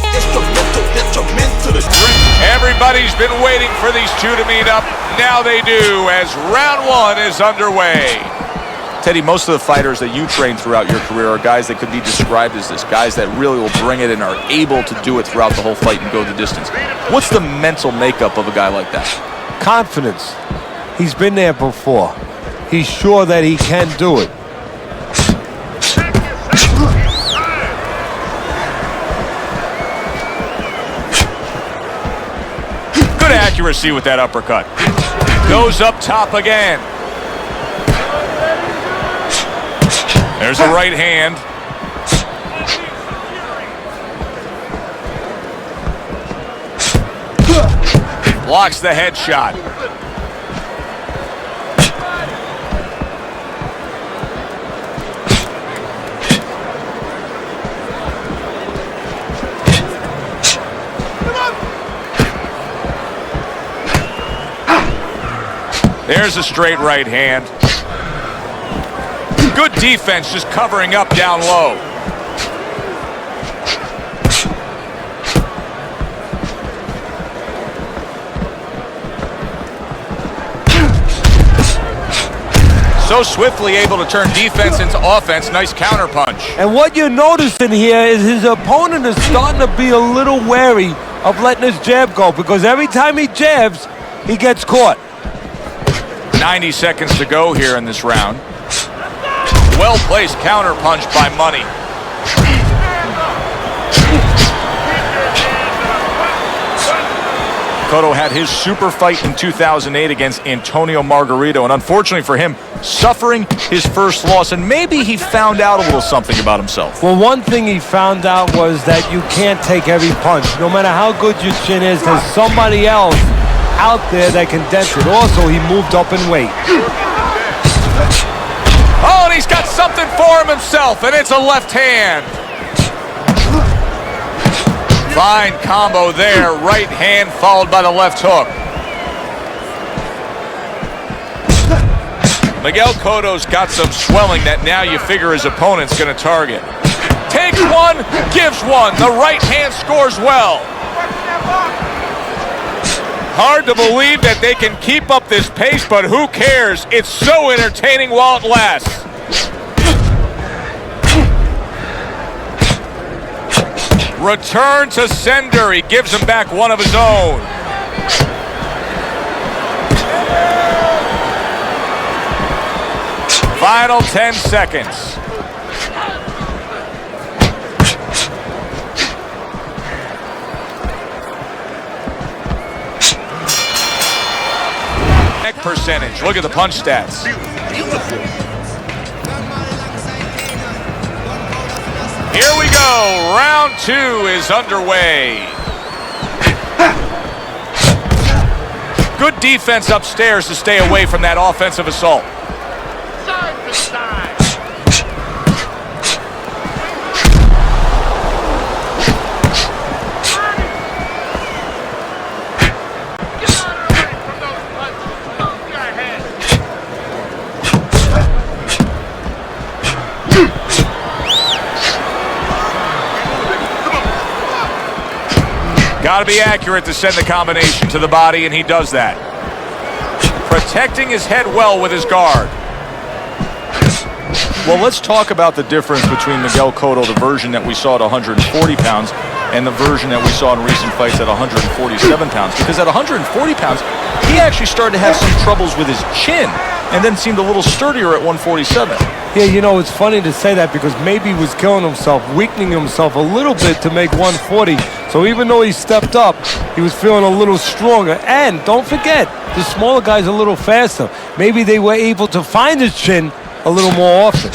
it's instrumental, detrimental to drink. Everybody's been waiting for these two to meet up. Now they do, as round one is underway. Teddy, most of the fighters that you train throughout your career are guys that could be described as this, guys that really will bring it and are able to do it throughout the whole fight and go the distance. What's the mental makeup of a guy like that? Confidence. He's been there before. He's sure that he can do it. Good accuracy with that uppercut. Goes up top again. There's a right hand. Blocks the headshot. There's a straight right hand. Good defense, just covering up down low. So swiftly able to turn defense into offense. Nice counter punch. And what you're noticing here is his opponent is starting to be a little wary of letting his jab go, because every time he jabs, he gets caught. 90 seconds to go here in this round. Well-placed counter punch by Money. Cotto had his super fight in 2008 against Antonio Margarito, and unfortunately for him, suffering his first loss, and maybe he found out a little something about himself. Well, one thing he found out was that you can't take every punch. No matter how good your chin is, there's somebody else out there that can dent it. Also, he moved up in weight. Oh, and he's got something for himself, and it's a left hand. Fine combo there. Right hand followed by the left hook. Miguel Cotto's got some swelling that now you figure his opponent's going to target. Takes one, gives one. The right hand scores well. Hard to believe that they can keep up this pace, but who cares? It's so entertaining while it lasts. Return to sender. He gives him back one of his own. Final 10 seconds. Neck percentage. Look at the punch stats. Here we go. Round two is underway. Good defense upstairs to stay away from that offensive assault. Got to be accurate to send the combination to the body, and he does that. Protecting his head well with his guard. Well, let's talk about the difference between Miguel Cotto, the version that we saw at 140 pounds, and the version that we saw in recent fights at 147 pounds. Because at 140 pounds, he actually started to have some troubles with his chin, and then seemed a little sturdier at 147. Yeah, you know, it's funny to say that because maybe he was killing himself, weakening himself a little bit to make 140. So even though he stepped up, he was feeling a little stronger. And don't forget, the smaller guy's a little faster. Maybe they were able to find his chin a little more often.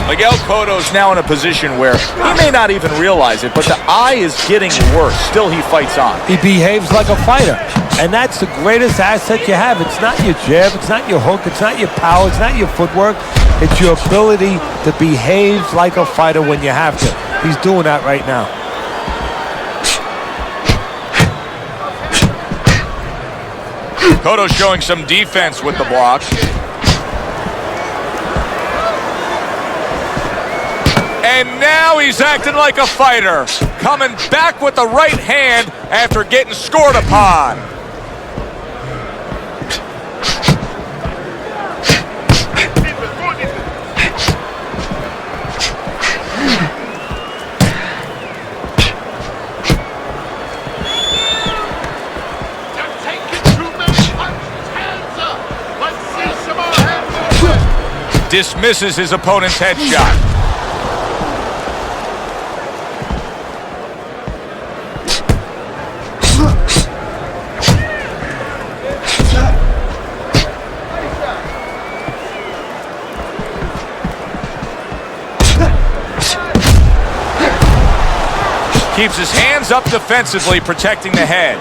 Miguel Cotto's now in a position where he may not even realize it, but the eye is getting worse. Still, he fights on. He behaves like a fighter. And that's the greatest asset you have. It's not your jab, it's not your hook, it's not your power, it's not your footwork. It's your ability to behave like a fighter when you have to. He's doing that right now. Cotto showing some defense with the block. And Now he's acting like a fighter, coming back with the right hand after getting scored upon. Dismisses his opponent's headshot. Keeps his hands up defensively, protecting the head.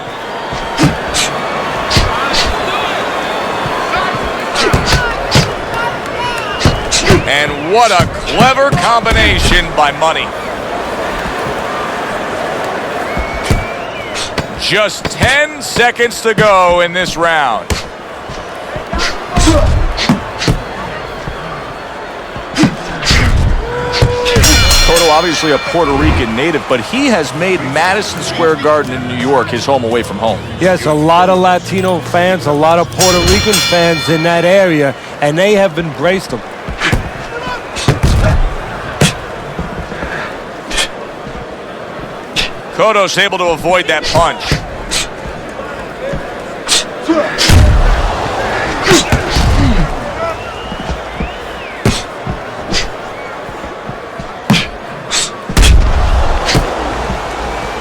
And what a clever combination by Money. Just 10 seconds to go in this round. Cotto, obviously a Puerto Rican native, but he has made Madison Square Garden in New York his home away from home. Yes, a lot of Latino fans, a lot of Puerto Rican fans in that area, and they have embraced him. Cotto's able to avoid that punch.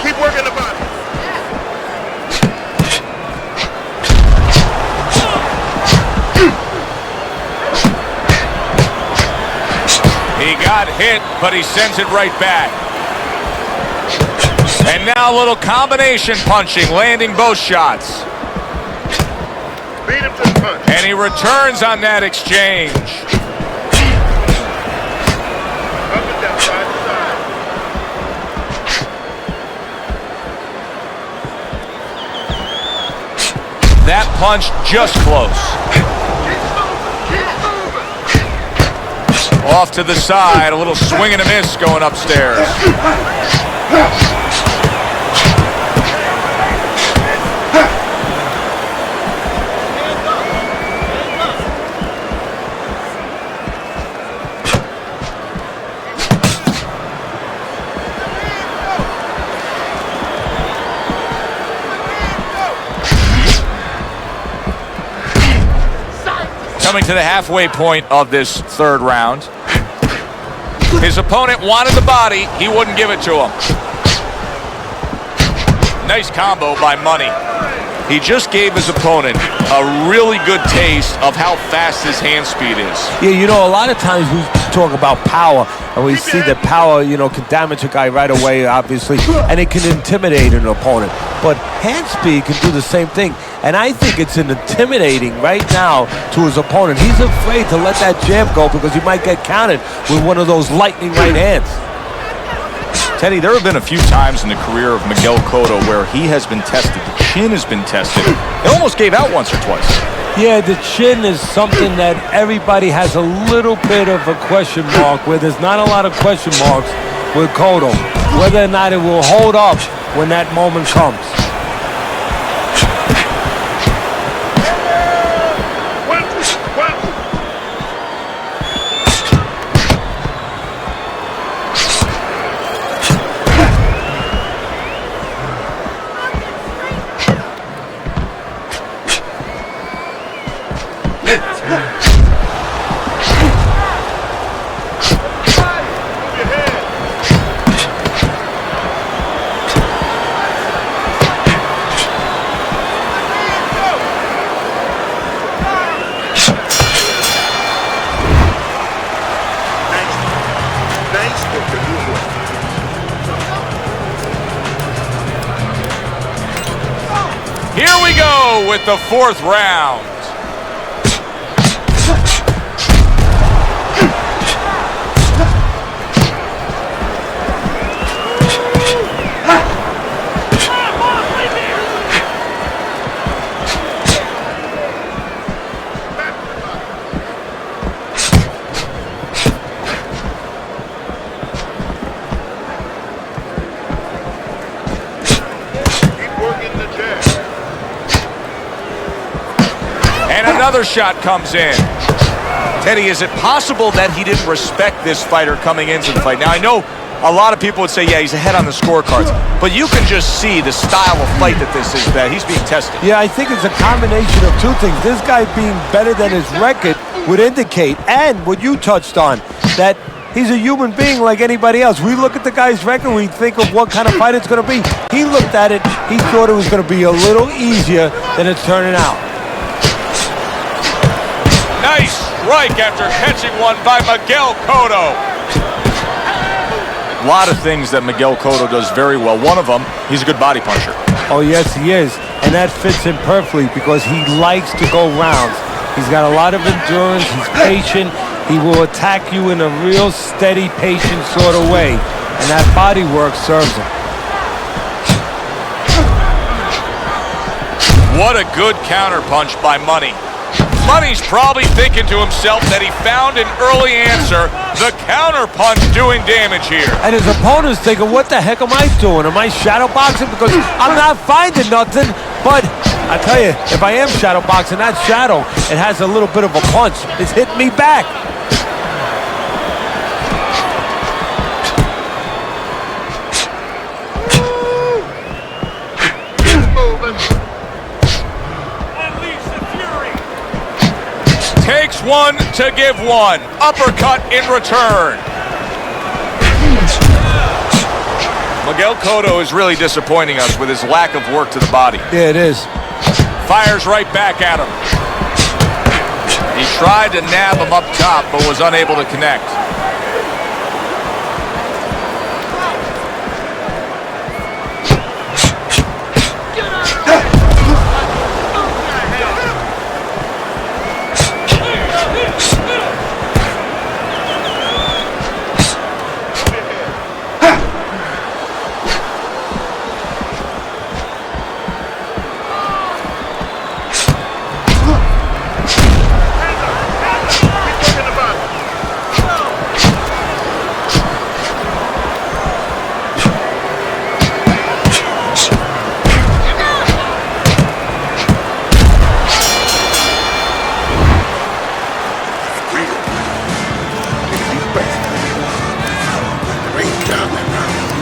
Keep working the body. He got hit, but he sends it right back. And now a little combination punching, landing both shots. Beat him to the punch. And he returns on that exchange. Up and down, side to side. That punch just close. Off to the side, a little swing and a miss going upstairs. Coming to the halfway point of this third round. His opponent wanted the body. He wouldn't give it to him. Nice combo by Money. He just gave his opponent a really good taste of how fast his hand speed is. Yeah, you know, a lot of times we talk about power, and we see that power, you know, can damage a guy right away, obviously, and it can intimidate an opponent. But hand speed can do the same thing, and I think it's intimidating right now to his opponent. He's afraid to let that jab go because he might get countered with one of those lightning right hands. Teddy, there have been a few times in the career of Miguel Cotto where he has been tested. The chin has been tested. It almost gave out once or twice. Yeah, the chin is something that everybody has a little bit of a question mark, where there's not a lot of question marks with Cotto, whether or not it will hold up when that moment comes. Here we go with the fourth round. Another shot comes in. Teddy, is it possible that he didn't respect this fighter coming into the fight? Now, I know a lot of people would say, yeah, he's ahead on the scorecards, but you can just see the style of fight that this is, that he's being tested. Yeah, I think it's a combination of two things. This guy being better than his record would indicate, and what you touched on, that he's a human being like anybody else. We look at the guy's record, we think of what kind of fight it's going to be. He looked at it, he thought it was going to be a little easier than it's turning out. Nice strike after catching one by Miguel Cotto. A lot of things that Miguel Cotto does very well. One of them, he's a good body puncher. Oh, yes, he is. And that fits him perfectly because he likes to go rounds. He's got a lot of endurance. He's patient. He will attack you in a real steady, patient sort of way. And that body work serves him. What a good counterpunch by Money. Money's probably thinking to himself that he found an early answer. The counterpunch doing damage here. And his opponent's thinking, what the heck am I doing? Am I shadow boxing? Because I'm not finding nothing. But I tell you, if I am shadow boxing, that shadow, it has a little bit of a punch. It's hitting me back. Takes one to give one. Uppercut in return. Miguel Cotto is really disappointing us with his lack of work to the body. Yeah, it is. Fires right back at him. He tried to nab him up top, but was unable to connect.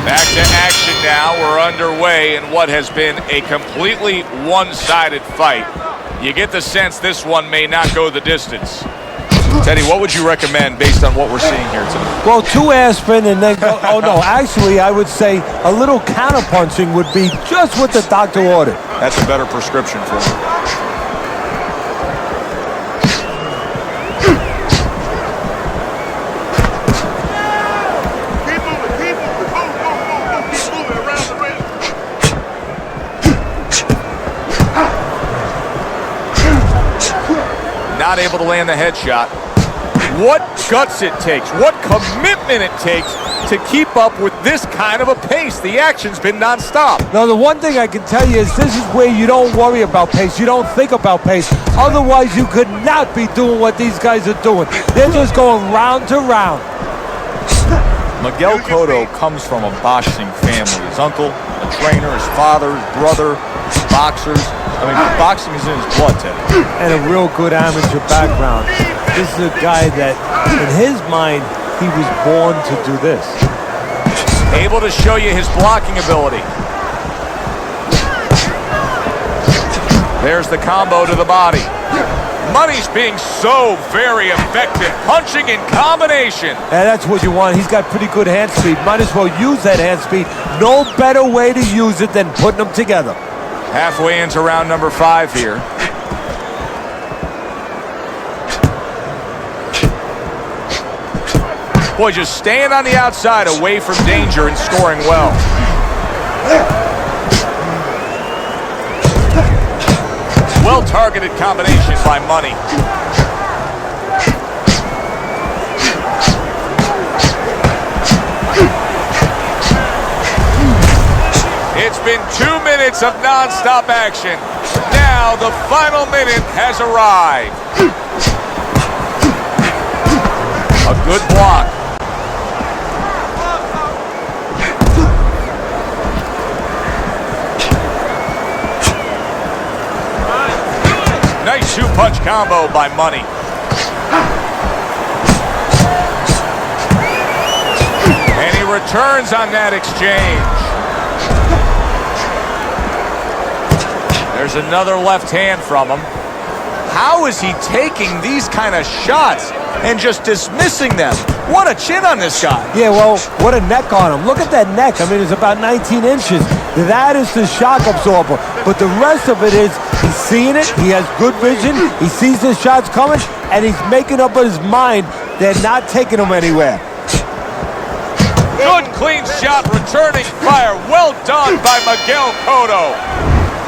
Back to action now. We're underway in what has been a completely one-sided fight. You get the sense this one may not go the distance. Teddy, what would you recommend based on what we're seeing here tonight? Well, 2 ass spin and then go, oh no, actually I would say a little counterpunching would be just what the doctor ordered. That's a better prescription for him. Not able to land the headshot. What guts it takes, what commitment it takes to keep up with this kind of a pace. The action's been nonstop. Now, the one thing I can tell you is this is where you don't worry about pace. You don't think about pace. Otherwise, you could not be doing what these guys are doing. They're just going round to round. Miguel Cotto comes from a boxing family. His uncle, a trainer, his father, his brother, boxers. I mean, boxing is in his blood, Ted. And a real good amateur background. This is a guy that, in his mind, he was born to do this. Able to show you his blocking ability. There's the combo to the body. Money's being so very effective, punching in combination. And that's what you want. He's got pretty good hand speed. Might as well use that hand speed. No better way to use it than putting them together. Halfway into round number 5 here. Boy, just staying on the outside away from danger and scoring well. Well-targeted combination by Money. It's been 2 minutes of non-stop action. Now the final minute has arrived. A good block. Nice 2 punch combo by Money. And he returns on that exchange. There's another left hand from him. How is he taking these kind of shots and just dismissing them? What a chin on this guy. Yeah, well, what a neck on him. Look at that neck. I mean, it's about 19 inches. That is the shock absorber. But the rest of it is he's seeing it. He has good vision. He sees the shots coming, and he's making up his mind they're not taking him anywhere. Good clean shot, returning fire. Well done by Miguel Cotto.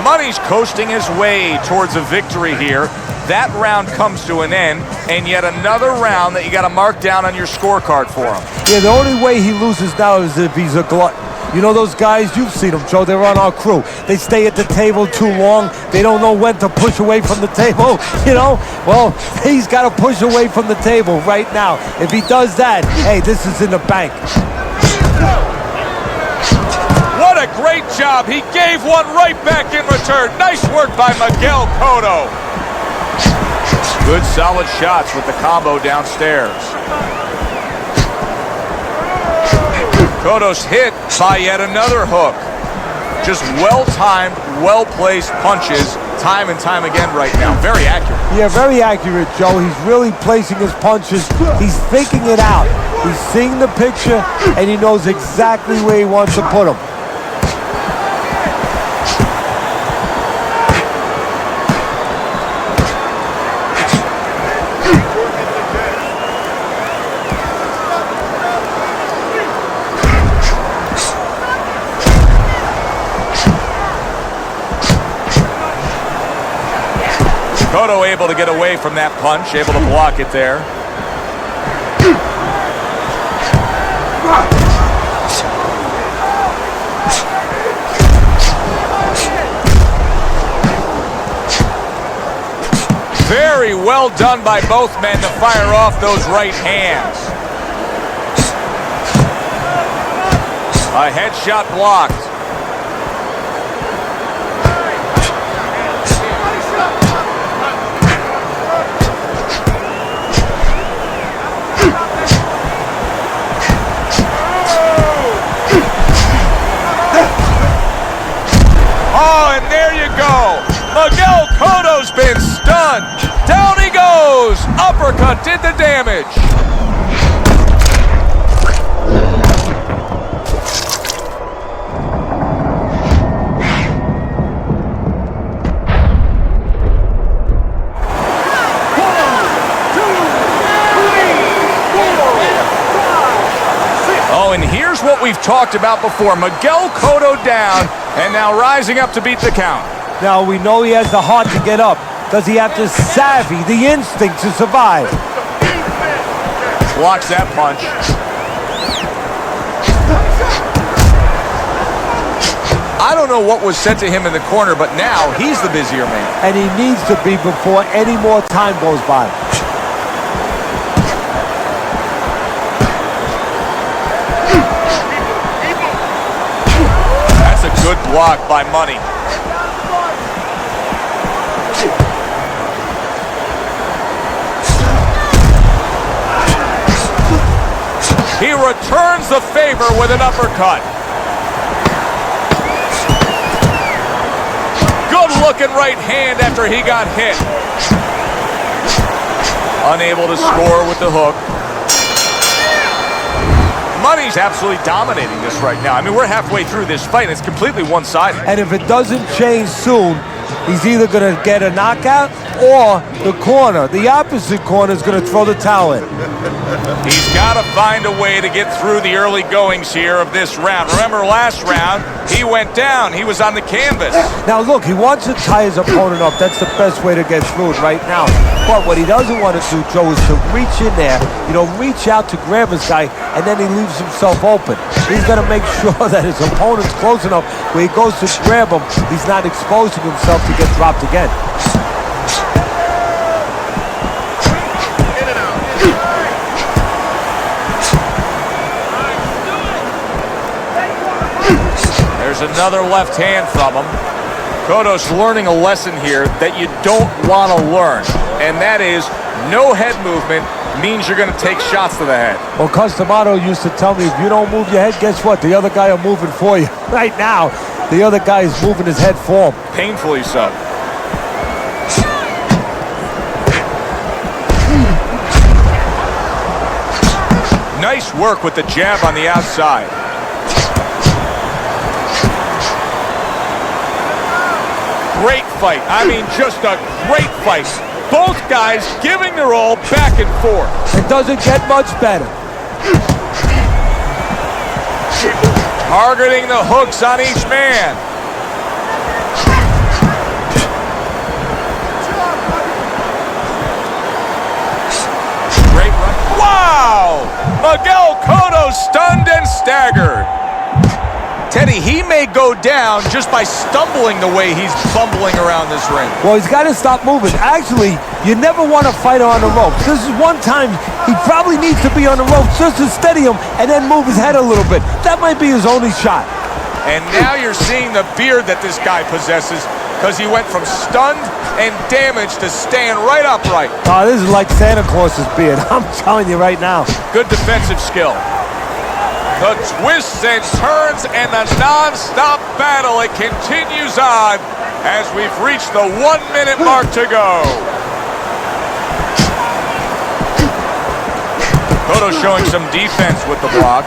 Money's coasting his way towards a victory here. That round comes to an end, and yet another round that you got to mark down on your scorecard for him. Yeah, the only way he loses now is if he's a glutton. You know those guys, you've seen them, Joe, they're on our crew. They stay at the table too long. They don't know when to push away from the table, you know? Well, he's got to push away from the table right now. If he does that, hey, this is in the bank. What a great job. He gave one right back in return. Nice work by Miguel Cotto. Good solid shots with the combo downstairs. Cotto's hit by yet another hook. Just well-timed, well-placed punches time and time again right now. Very accurate. Yeah, very accurate, Joe. He's really placing his punches. He's thinking it out. He's seeing the picture, and he knows exactly where he wants to put them. Cotto able to get away from that punch, able to block it there. Very well done by both men to fire off those right hands. A headshot blocked. Oh, and there you go. Miguel Cotto's been stunned. Down he goes. Uppercut did the damage. Oh, and here's what we've talked about before. Miguel Cotto down, and now rising up to beat the count. Now, we know he has the heart to get up. Does he have the savvy, the instinct to survive? Blocks that punch. I don't know what was said to him in the corner, but now he's the busier man. And he needs to be before any more time goes by. That's a good block by Money. He returns the favor with an uppercut. Good-looking right hand after he got hit. Unable to score with the hook. Money's absolutely dominating this right now. I mean, we're halfway through this fight, and it's completely one-sided. And if it doesn't change soon, he's either going to get a knockout or the corner, the opposite corner, is going to throw the towel in. He's got to find a way to get through the early goings here of this round. Remember last round, he went down. He was on the canvas. Now, look, he wants to tie his opponent up. That's the best way to get through it right now. But what he doesn't want to do, Joe, is to reach in there, reach out to grab his guy, and then he leaves himself open. He's got to make sure that his opponent's close enough where he goes to grab him, he's not exposing himself to get dropped again. There's another left hand from him. Cotto's learning a lesson here that you don't want to learn, and that is no head movement means you're going to take shots to the head. Well, Customato used to tell me, if you don't move your head, guess what? The other guy are moving for you. Right now, the other guy is moving his head for him. Painfully so. Nice work with the jab on the outside. Great fight. I mean, just a great fight. Both guys giving their all back and forth. It doesn't get much better. Targeting the hooks on each man. Great run. Wow! Miguel Cotto stunned and staggered. Teddy, he may go down just by stumbling the way he's bumbling around this ring. Well, he's got to stop moving. Actually, you never want a fighter on the ropes. This is one time he probably needs to be on the ropes just to steady him and then move his head a little bit. That might be his only shot. And now you're seeing the beard that this guy possesses, because he went from stunned and damaged to staying right upright. Oh, this is like Santa Claus's beard. I'm telling you right now. Good defensive skill. The twists and turns and the non-stop battle, it continues on as we've reached the 1 minute mark to go. Cotto showing some defense with the block.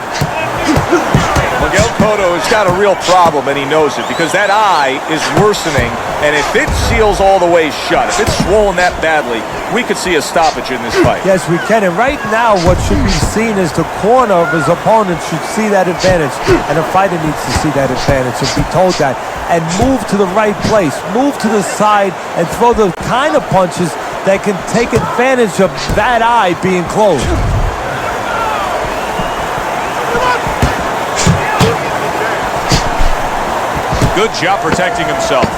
Miguel Cotto has got a real problem, and he knows it, because that eye is worsening, and if it seals all the way shut, if it's swollen that badly, we could see a stoppage in this fight. Yes, we can. And right now, what should be seen is the corner of his opponent should see that advantage, and the fighter needs to see that advantage and be told that, and move to the right place, move to the side, and throw the kind of punches that can take advantage of that eye being closed. Good job protecting himself.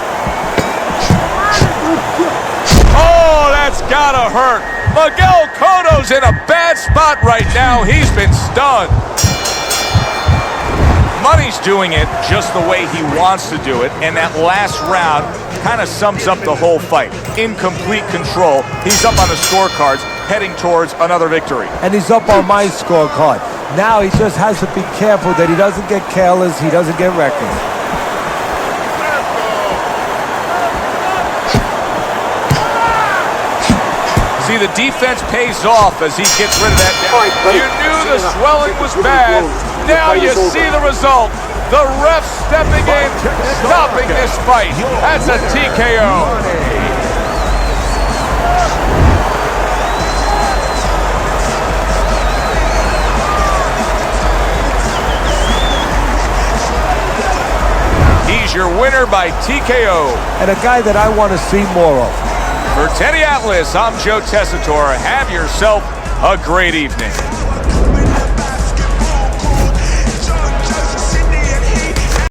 Oh, that's gotta hurt. Miguel Cotto's in a bad spot right now. He's been stunned. Money's doing it just the way he wants to do it, and that last round kind of sums up the whole fight. In complete control. He's up on the scorecards, heading towards another victory. And he's up on my scorecard. Now he just has to be careful that he doesn't get careless, he doesn't get reckless. See, the defense pays off as he gets rid of that down. You knew the swelling was bad. Now you see the result. The ref stepping in, stopping this fight. That's a TKO. He's your winner by TKO. And a guy that I want to see more of. For Teddy Atlas, I'm Joe Tessitore. Have yourself a great evening.